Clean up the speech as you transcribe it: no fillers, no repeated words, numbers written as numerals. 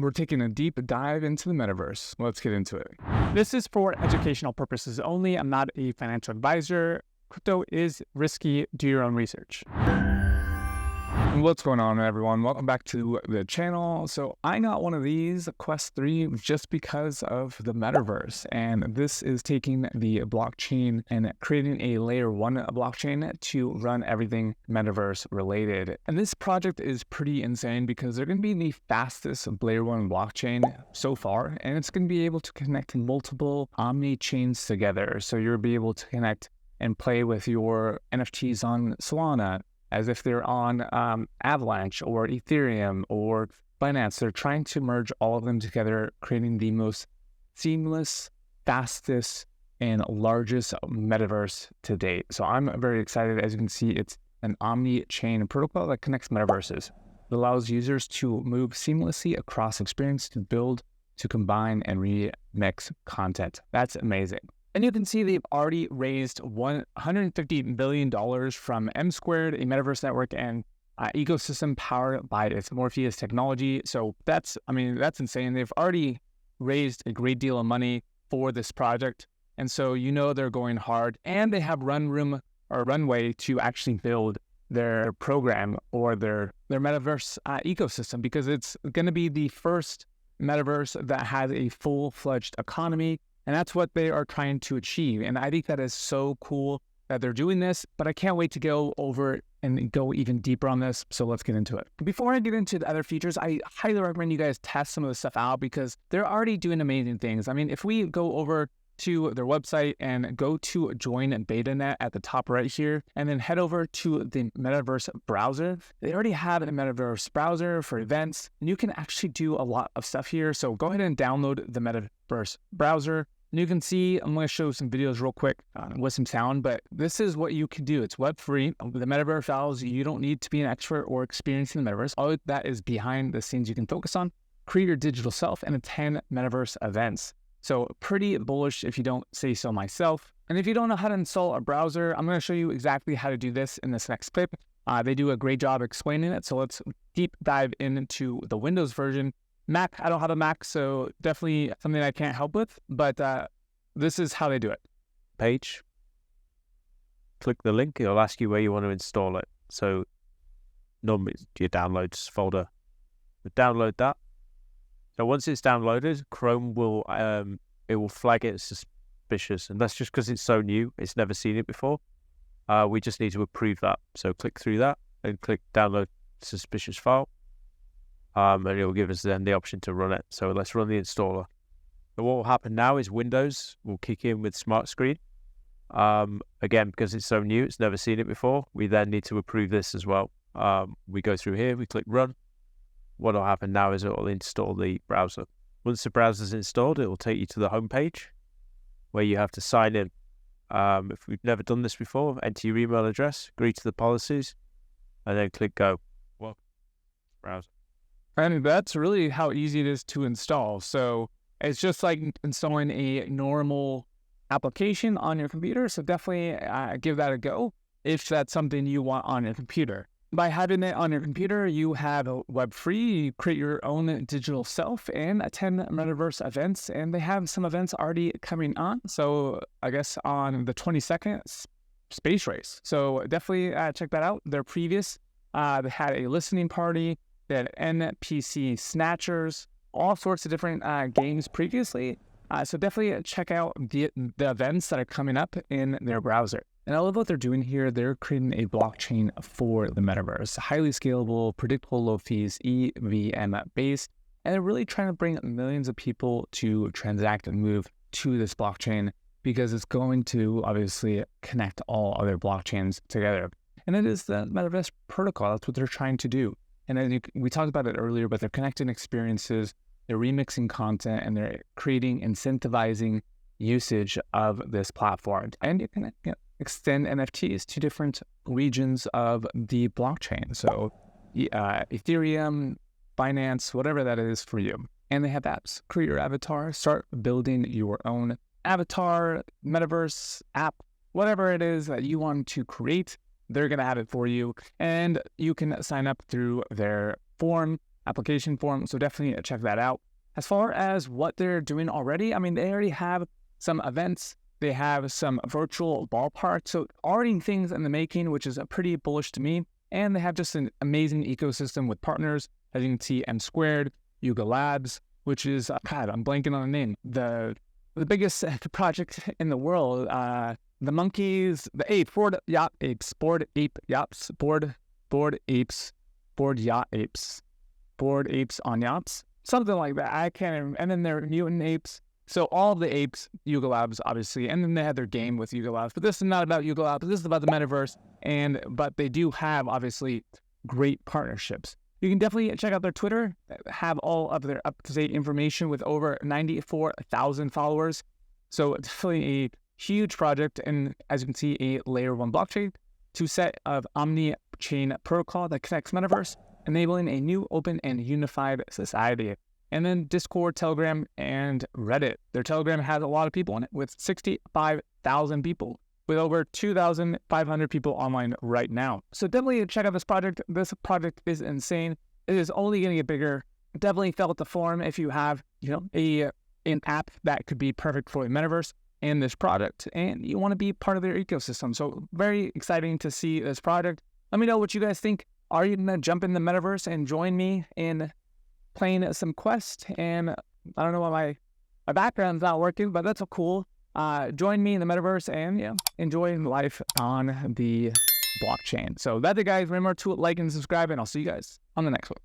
we're taking a deep dive into the metaverse. Let's get into it. This is for educational purposes only. I'm not a financial advisor. Crypto is risky. Do your own research. What's going on, everyone? Welcome back to the channel. So I got one of these, Quest 3, just because of the metaverse. And this is taking the blockchain and creating a layer 1 blockchain to run everything metaverse related. And this project is pretty insane because they're going to be the fastest layer 1 blockchain so far. And it's going to be able to connect multiple omnichains together. So you'll be able to connect and play with your NFTs on Solana, as if they're on Avalanche or Ethereum or Binance. They're trying to merge all of them together, creating the most seamless, fastest, and largest metaverse to date. So I'm very excited. As you can see, it's an omni-chain protocol that connects metaverses. It allows users to move seamlessly across experience, to build, to combine, and remix content. That's amazing. And you can see they've already raised $150 billion from M Squared, a metaverse network and ecosystem powered by its Morpheus technology. So that's insane. They've already raised a great deal of money for this project. And so they're going hard, and they have runway to actually build their program or their metaverse ecosystem, because it's going to be the first metaverse that has a full-fledged economy. And that's what they are trying to achieve. And I think that is so cool that they're doing this, but I can't wait to go over and go even deeper on this. So let's get into it. Before I get into the other features, I highly recommend you guys test some of this stuff out, because they're already doing amazing things. I mean, if we go over to their website and go to join BetaNet at the top right here, and then head over to the Metaverse browser. They already have a Metaverse browser for events, and you can actually do a lot of stuff here. So go ahead and download the Metaverse browser. And you can see, I'm going to show some videos real quick with some sound, but this is what you can do. It's web-free. The Metaverse files, you don't need to be an expert or experienced in the Metaverse. All that is behind the scenes you can focus on. Create your digital self and attend Metaverse events. So pretty bullish if you don't say so myself. And if you don't know how to install a browser, I'm going to show you exactly how to do this in this next clip. They do a great job explaining it. So let's deep dive into the Windows version. Mac, I don't have a Mac, so definitely something I can't help with, but this is how they do it. Page, click the link, it'll ask you where you want to install it. So normally your downloads folder, download that. So once it's downloaded, Chrome will flag it as suspicious, and that's just because it's so new, it's never seen it before. We just need to approve that. So click through that and click download suspicious file. And it will give us then the option to run it. So let's run the installer. So what will happen now is Windows will kick in with Smart Screen. Again, because it's so new, it's never seen it before. We then need to approve this as well. We go through here, we click run. What will happen now is it will install the browser. Once the browser is installed, it will take you to the home page where you have to sign in. If we've never done this before, enter your email address, agree to the policies, and then click go. Welcome, browser. And that's really how easy it is to install. So it's just like installing a normal application on your computer. So definitely give that a go if that's something you want on your computer. By having it on your computer, you have a web-free, you create your own digital self and attend Metaverse events. And they have some events already coming on. So I guess on the 22nd, Space Race. So definitely check that out. Their previous, they had a listening party. They had NPC Snatchers, all sorts of different games previously. So definitely check out the events that are coming up in their browser. And I love what they're doing here. They're creating a blockchain for the metaverse, highly scalable, predictable, low fees, EVM based. And they're really trying to bring millions of people to transact and move to this blockchain, because it's going to obviously connect all other blockchains together. And it is the Metaverse protocol. That's what they're trying to do. And then we talked about it earlier, but they're connecting experiences, they're remixing content, and they're creating, incentivizing usage of this platform. And you can extend NFTs to different regions of the blockchain. So Ethereum, Binance, whatever that is for you. And they have apps. Create your avatar, start building your own avatar, metaverse app, whatever it is that you want to create. They're going to have it for you, and you can sign up through their form application form. So definitely check that out. As far as what they're doing already, I mean, they already have some events. They have some virtual ballparks. So already things in the making, which is pretty bullish to me. And they have just an amazing ecosystem with partners. As you can see, M Squared, Yuga Labs, which is, God, I'm blanking on the name. The biggest project in the world. The monkeys, the ape, board yacht apes, board ape yachts, board apes, board yacht apes, board apes on yachts, something like that. I can't remember. And then there are mutant apes. So all of the apes, Yuga Labs, obviously, and then they had their game with Yuga Labs. But this is not about Yuga Labs. This is about the metaverse. But they do have, obviously, great partnerships. You can definitely check out their Twitter, have all of their up-to-date information with over 94,000 followers. So it's definitely a huge project. And as you can see, a layer 1 blockchain, 2 set of omnichain protocol that connects metaverse, enabling a new open and unified society. And then Discord, Telegram, and Reddit. Their Telegram has a lot of people in it with 65,000 people, with over 2,500 people online right now. So definitely check out this project. This project is insane. It is only going to get bigger. Definitely fill out the form if you have, an app that could be perfect for the metaverse and this product, and you want to be part of their ecosystem. So very exciting to see this project. Let me know what you guys think. Are you going to jump in the metaverse and join me in playing some Quest? And I don't know why my background's not working, but that's cool. Join me in the metaverse and enjoy life on the blockchain. So that's it, guys. Remember to like and subscribe, and I'll see you guys on the next one.